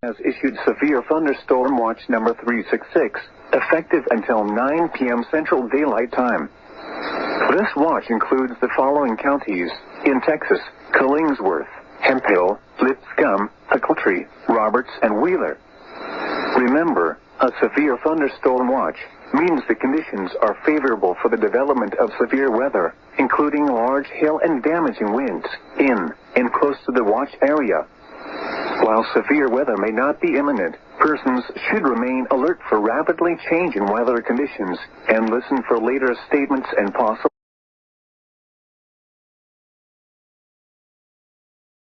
has issued Severe Thunderstorm Watch number 366, effective until 9 p.m. Central Daylight Time. This watch includes the following counties in Texas: Killingsworth, Hemphill, Lipscomb, Ochiltree, Roberts, and Wheeler. Remember, a severe thunderstorm watch means the conditions are favorable for the development of severe weather, including large hail and damaging winds in and close to the watch area. While severe weather may not be imminent, persons should remain alert for rapidly changing weather conditions and listen for later statements and possible